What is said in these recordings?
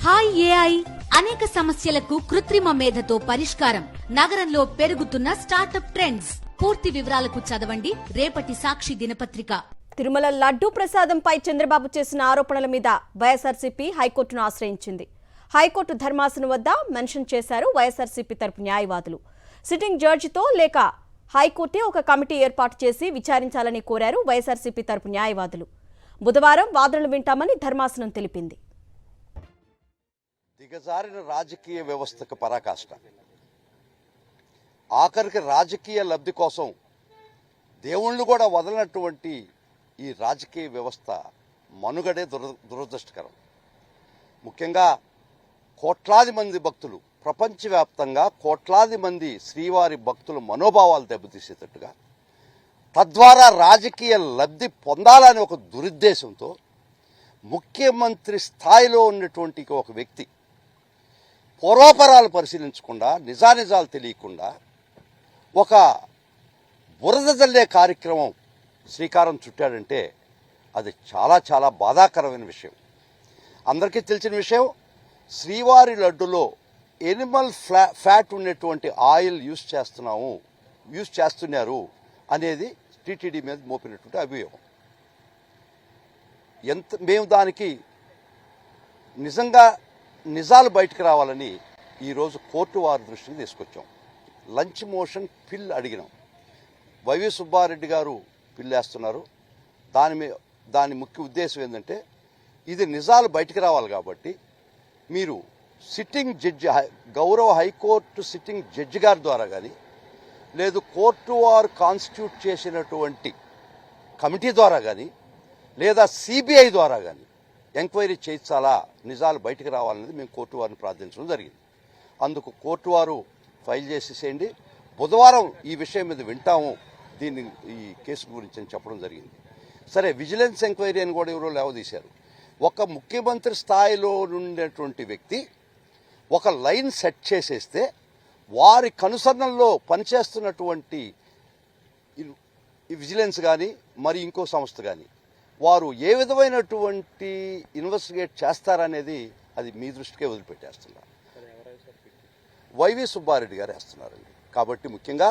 Hi AI అనేక సమస్యలకు కృత్రిమ మేధతో పరిష్కారం. నగరంలో పెరుగుతున్న స్టార్టప్ ట్రెండ్స్. పూర్తి వివరాలకు చదవండి రేపటి సాక్షి దినపత్రిక. తిరుమల లడ్డూ ప్రసాదంపై చంద్రబాబు చేసిన ఆరోపణల మీద వైఎస్ఆర్సీపీ హైకోర్టును ఆశ్రయించింది. హైకోర్టు ధర్మాసనం వద్ద మెన్షన్ చేశారు వైఎస్ఆర్సీపీ తరపు న్యాయవాదులు. సిట్టింగ్ జడ్జితో లేక హైకోర్టే ఒక కమిటీ ఏర్పాటు చేసి విచారించాలని కోరారు వైఎస్ఆర్సీపీ తరపు న్యాయవాదులు. బుధవారం వాదనలు వింటామని ధర్మాసనం తెలిపింది. దిగజారిన రాజకీయ వ్యవస్థకు పరాకాష్ట. ఆఖరికి రాజకీయ లబ్ధి కోసం దేవుళ్ళు కూడా వదలనటువంటి ఈ రాజకీయ వ్యవస్థ మనుగడే దురదృష్టకరం. ముఖ్యంగా కోట్లాది మంది భక్తులు, ప్రపంచవ్యాప్తంగా కోట్లాది మంది శ్రీవారి భక్తుల మనోభావాలు దెబ్బతీసేటట్టుగా, తద్వారా రాజకీయ లబ్ధి పొందాలని ఒక దురుద్దేశంతో ముఖ్యమంత్రి స్థాయిలో ఉన్నటువంటి ఒక వ్యక్తి పూర్వాపరాలు పరిశీలించకుండా, నిజానిజాలు తెలియకుండా ఒక బురద జల్లే కార్యక్రమం శ్రీకారం చుట్టాడంటే అది చాలా చాలా బాధాకరమైన విషయం. అందరికీ తెలిసిన విషయం, శ్రీవారి లడ్డులో ఎనిమల్ ఫ్యాట్ ఉన్నటువంటి ఆయిల్ యూజ్ చేస్తున్నారు అనేది టీటీడీ మీద మోపినటువంటి అభియోగం. మేము దానికి నిజాలు బయటకు రావాలని ఈరోజు కోర్టు వారి దృష్టికి తీసుకొచ్చాం. లంచ్ మోషన్ పిల్ అడిగినాం. వైవి సుబ్బారెడ్డి గారు పిల్ వేస్తున్నారు. దాని ముఖ్య ఉద్దేశం ఏంటంటే, ఇది నిజాలు బయటకు రావాలి కాబట్టి మీరు సిట్టింగ్ జడ్జి, గౌరవ హైకోర్టు సిట్టింగ్ జడ్జి గారి ద్వారా కానీ, లేదు కోర్టు వారు కాన్స్టిట్యూట్ చేసినటువంటి కమిటీ ద్వారా కానీ, లేదా సిబిఐ ద్వారా కానీ ఎంక్వైరీ చేయించాలా, నిజాలు బయటకు రావాలనేది మేము కోర్టు వారిని ప్రార్థించడం జరిగింది. అందుకు కోర్టు వారు ఫైల్ చేసేసేయండి, బుధవారం ఈ విషయం మీద వింటాము దీన్ని, ఈ కేసు గురించి అని చెప్పడం జరిగింది. సరే, విజిలెన్స్ ఎంక్వైరీ అని కూడా ఎవరో లేవదీశారు. ఒక ముఖ్యమంత్రి స్థాయిలో ఉండేటువంటి వ్యక్తి ఒక లైన్ సెట్ చేసేస్తే వారి కనుసరణల్లో పనిచేస్తున్నటువంటి విజిలెన్స్ కానీ మరి ఇంకో సంస్థ కానీ వారు ఏ విధమైనటువంటి ఇన్వెస్టిగేట్ చేస్తారనేది అది మీ దృష్టికే వదిలిపెట్టేస్తున్నారు. వైవి సుబ్బారెడ్డి గారు వేస్తున్నారండి. కాబట్టి ముఖ్యంగా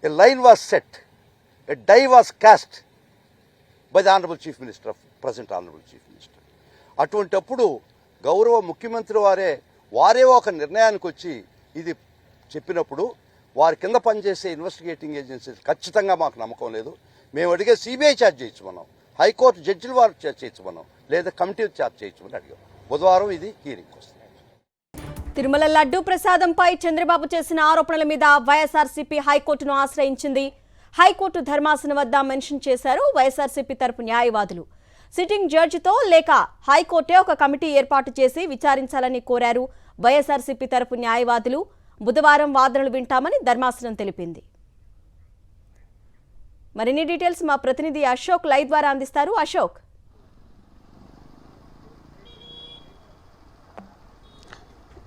a line was set, a die was cast by the honourable chief minister of present honourable chief minister. అటువంటప్పుడు గౌరవ ముఖ్యమంత్రి వారే ఒక నిర్ణయానికి వచ్చి ఇది చెప్పినప్పుడు వారి కింద పనిచేసే ఇన్వెస్టిగేటింగ్ ఏజెన్సీస్ ఖచ్చితంగా మాకు నమ్మకం లేదు. మేము అడిగే సిబిఐ ఛార్జ్ చేయించమన్నాం, హైకోర్టు జడ్జిల వారు ఛార్జ్ చేయించమన్నాం, లేదా కమిటీ ఛార్జ్ చేయించమని అడిగాం. బుధవారం ఇది హీరింగ్ వస్తుంది. తిరుమల లడ్డూ ప్రసాదంపై చంద్రబాబు చేసిన ఆరోపణల మీద వైఎస్ఆర్సీపీ హైకోర్టును ఆశ్రయించింది. హైకోర్టు ధర్మాసనం వద్ద మెన్షన్ చేశారు వైఎస్ఆర్సీపీ తరపు న్యాయవాదులు. సిట్టింగ్ జడ్జితో లేక హైకోర్టే ఒక కమిటీ ఏర్పాటు చేసి విచారించాలని కోరారు వైఎస్ఆర్సీపీ తరపు న్యాయవాదులు. బుధవారం వాదనలు వింటామని ధర్మాసనం తెలిపింది. మరిన్ని డీటెయిల్స్ మా ప్రతినిధి అశోక్ లైవ్ ద్వారా అందిస్తారు. అశోక్,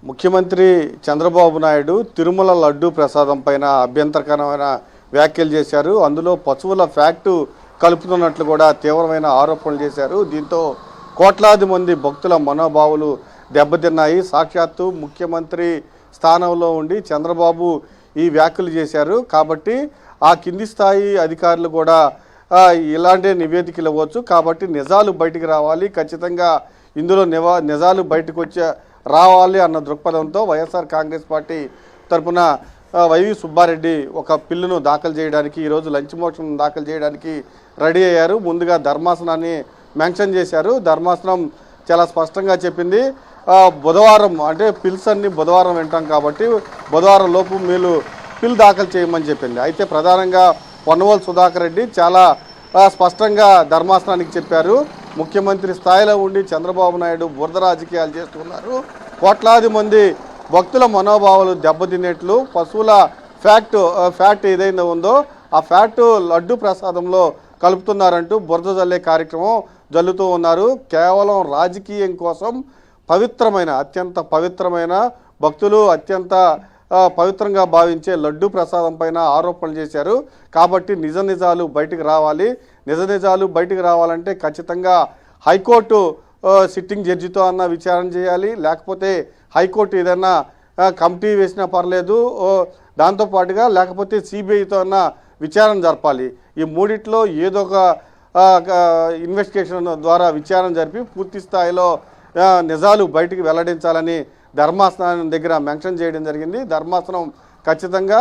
ముఖ్యమంత్రి చంద్రబాబు నాయుడు తిరుమల లడ్డూ ప్రసాదం పైన అభ్యంతరకరమైన వ్యాఖ్యలు చేశారు. అందులో పశువుల ఫ్యాక్టు కలుపుతున్నట్లు కూడా తీవ్రమైన ఆరోపణలు చేశారు. దీంతో కోట్లాది మంది భక్తుల మనోభావాలు దెబ్బతిన్నాయి. సాక్షాత్తు ముఖ్యమంత్రి స్థానంలో ఉండి చంద్రబాబు ఈ వ్యాఖ్యలు చేశారు. కాబట్టి ఆ కింది స్థాయి అధికారులు కూడా ఇలాంటి నివేదికలు ఇవ్వచ్చు. కాబట్టి నిజాలు బయటికి రావాలి, ఖచ్చితంగా ఇందులో నిజాలు బయటకు రావాలి అన్న దృక్పథంతో వైఎస్ఆర్ కాంగ్రెస్ పార్టీ తరఫున వైవి సుబ్బారెడ్డి ఒక పిల్లును దాఖలు చేయడానికి, ఈరోజు లంచ్ మోషన్ దాఖలు చేయడానికి రెడీ అయ్యారు. ముందుగా ధర్మాసనాన్ని మెన్షన్ చేశారు. ధర్మాసనం చాలా స్పష్టంగా చెప్పింది, బుధవారం అంటే పిల్స్ అన్ని బుధవారం వింటాం కాబట్టి బుధవారం లోపు మీరు పిల్ దాఖలు చేయమని చెప్పింది. అయితే ప్రధానంగా పొన్నవోలు సుధాకర్ రెడ్డి చాలా స్పష్టంగా ధర్మాసనానికి చెప్పారు, ముఖ్యమంత్రి స్థాయిలో ఉండి చంద్రబాబు నాయుడు బురద రాజకీయాలు చేస్తున్నారు, కోట్లాది మంది భక్తుల మనోభావాలు దెబ్బతినేట్లు పశువుల ఫ్యాట్ ఏదైనా ఉందో ఆ ఫ్యాట్ లడ్డు ప్రసాదంలో కలుపుతున్నారంటూ బురద జల్లే కార్యక్రమం జల్లుతూ ఉన్నారు. కేవలం రాజకీయం కోసం అత్యంత పవిత్రమైన భక్తులు అత్యంత పవిత్రంగా భావించే లడ్డు ప్రసాదం పైన ఆరోపణలు చేశారు. కాబట్టి నిజాలు బయటకు రావాలి. నిజాలు బయటకు రావాలంటే ఖచ్చితంగా హైకోర్టు సిట్టింగ్ జడ్జితో అన్న విచారణ చేయాలి, లేకపోతే హైకోర్టు ఏదన్నా కమిటీ వేసినా పర్లేదు, దాంతోపాటుగా లేకపోతే సిబిఐతో అన్న విచారణ జరపాలి. ఈ మూడిట్లో ఏదో ఒక ఇన్వెస్టిగేషన్ ద్వారా విచారణ జరిపి పూర్తి స్థాయిలో నిజాలు బయటికి వెల్లడించాలని ధర్మాసనం దగ్గర మెన్షన్ చేయడం జరిగింది. ధర్మాసనం ఖచ్చితంగా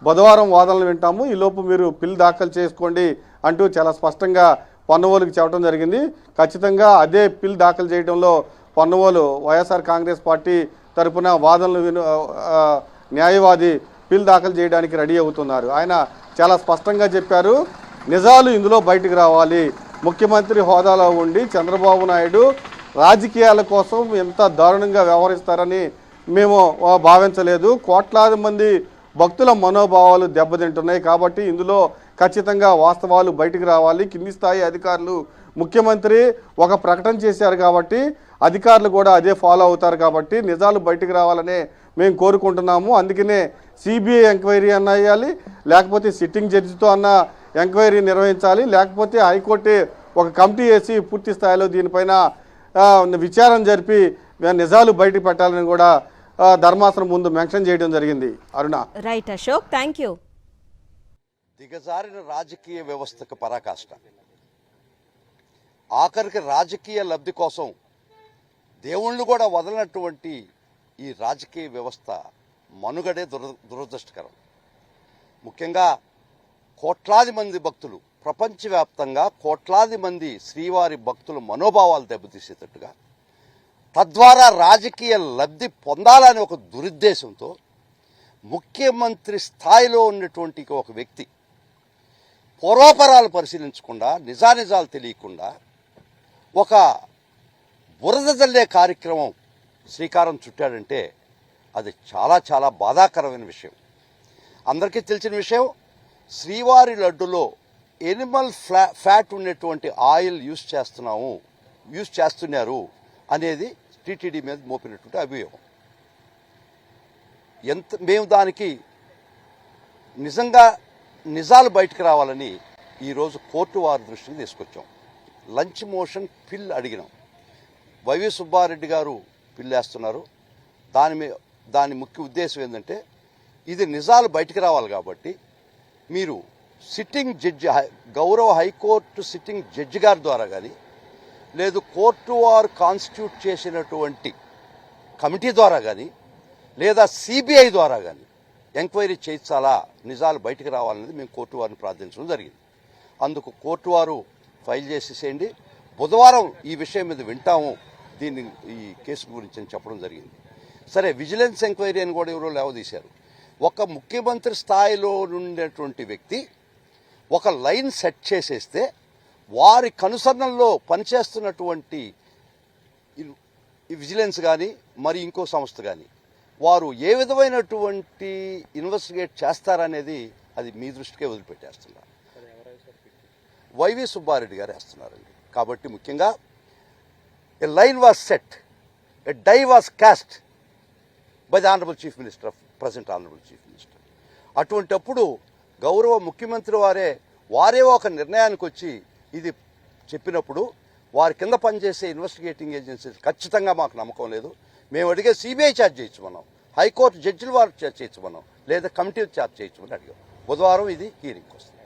బుధవారం వాదనలు వింటాము, ఈలోపు మీరు పిల్ దాఖలు చేసుకోండి అంటూ చాలా స్పష్టంగా పొన్నవోలుకి చెప్పడం జరిగింది. ఖచ్చితంగా అదే పిల్ దాఖలు చేయడంలో పొన్నవోలు వైఎస్ఆర్ కాంగ్రెస్ పార్టీ తరఫున వాదనలు న్యాయవాది పిల్ దాఖలు చేయడానికి రెడీ అవుతున్నారు. ఆయన చాలా స్పష్టంగా చెప్పారు, నిజాలు ఇందులో బయటకు రావాలి. ముఖ్యమంత్రి హోదాలో ఉండి చంద్రబాబు నాయుడు రాజకీయాల కోసం ఎంత దారుణంగా వ్యవహరిస్తారని మేము భావించలేదు. కోట్లాది మంది భక్తుల మనోభావాలు దెబ్బతింటున్నాయి కాబట్టి ఇందులో ఖచ్చితంగా వాస్తవాలు బయటకు రావాలి. కింది స్థాయి అధికారులు, ముఖ్యమంత్రి ఒక ప్రకటన చేశారు కాబట్టి అధికారులు కూడా అదే ఫాలో అవుతారు కాబట్టి నిజాలు బయటకు రావాలనే మేము కోరుకుంటున్నాము. అందుకనే సిబిఐ ఎంక్వైరీ అన్న వేయాలి, లేకపోతే సిట్టింగ్ జడ్జితో అన్న ఎంక్వైరీ నిర్వహించాలి, లేకపోతే హైకోర్టు ఒక కమిటీ వేసి పూర్తి స్థాయిలో దీనిపైన విచారణ జరిపి నిజాలు బయటకు పెట్టాలని కూడా ధర్మాసనం ముందు మెన్షన్ చేయడం జరిగింది. Aruna. Right Ashok, thank you. దిగజారిన రాజకీయ వ్యవస్థకు పరాకాష్ట. ఆఖరికి రాజకీయ లబ్ధి కోసం దేవుళ్ళు కూడా వదలనటువంటి ఈ రాజకీయ వ్యవస్థ మనుగడే దురదృష్టకరం. ముఖ్యంగా కోట్లాది మంది భక్తులు, ప్రపంచవ్యాప్తంగా కోట్లాది మంది శ్రీవారి భక్తుల మనోభావాలు దెబ్బతీసేటట్టుగా, తద్వారా రాజకీయ లబ్ధి పొందాలని ఒక దురుద్దేశంతో ముఖ్యమంత్రి స్థాయిలో ఉన్నటువంటి ఒక వ్యక్తి పూర్వాపరాలు పరిశీలించకుండా, నిజానిజాలు తెలియకుండా ఒక బురద జల్లే కార్యక్రమం శ్రీకారం చుట్టాడంటే అది చాలా చాలా బాధాకరమైన విషయం. అందరికీ తెలిసిన విషయం, శ్రీవారి లడ్డులో ఎనిమల్ ఫ్యాట్ ఉన్నటువంటి ఆయిల్ యూజ్ చేస్తున్నారు అనేది టీటీడీ మీద మోపినటువంటి అభియోగం. మేము దానికి నిజాలు బయటకు రావాలని ఈరోజు కోర్టు వారి దృష్టికి తీసుకొచ్చాం. లంచ్ మోషన్ పిల్ అడిగినాం. వైవి సుబ్బారెడ్డి గారు పిల్ వేస్తున్నారు. దాని ముఖ్య ఉద్దేశం ఏంటంటే, ఇది నిజాలు బయటకు రావాలి కాబట్టి మీరు సిట్టింగ్ జడ్జి, గౌరవ హైకోర్టు సిట్టింగ్ జడ్జి గారి ద్వారా కానీ, లేదు కోర్టు వారు కాన్స్టిట్యూట్ చేసినటువంటి కమిటీ ద్వారా కానీ, లేదా సిబిఐ ద్వారా కానీ ఎంక్వైరీ చేయించాలా, నిజాలు బయటకు రావాలనేది మేము కోర్టు వారిని ప్రార్థించడం జరిగింది. అందుకు కోర్టు వారు ఫైల్ చేసేసేయండి, బుధవారం ఈ విషయం మీద వింటాము ఈ కేసు గురించి అని చెప్పడం జరిగింది. సరే, విజిలెన్స్ ఎంక్వైరీ అని కూడా ఎవరో లేవదీశారు. ఒక ముఖ్యమంత్రి స్థాయిలో ఉండేటువంటి వ్యక్తి ఒక లైన్ సెట్ చేసేస్తే వారి కనుసరణలో పనిచేస్తున్నటువంటి విజిలెన్స్ కానీ మరి ఇంకో సంస్థ కానీ వారు ఏ విధమైనటువంటి ఇన్వెస్టిగేట్ చేస్తారనేది అది మీ దృష్టికే వదిలిపెట్టేస్తున్నారు. వైవి సుబ్బారెడ్డి గారు వేస్తున్నారండి. కాబట్టి ముఖ్యంగా a line was set, a die was cast by the honourable chief minister, present honourable chief minister. అటువంటప్పుడు గౌరవ ముఖ్యమంత్రి వారే ఒక నిర్ణయానికి వచ్చి ఇది చెప్పినప్పుడు వారి కింద పనిచేసే ఇన్వెస్టిగేటింగ్ ఏజెన్సీస్ ఖచ్చితంగా మాకు నమ్మకం లేదు. మేము అడిగే సిబిఐ ఛార్జ్ చేయించమన్నాం, హైకోర్టు జడ్జిల వారు ఛార్జ్ చేయించమన్నాం, లేదా కమిటీ ఛార్జ్ చేయించమని అడిగాం. బుధవారం ఇది హీరింగ్కి వస్తుంది.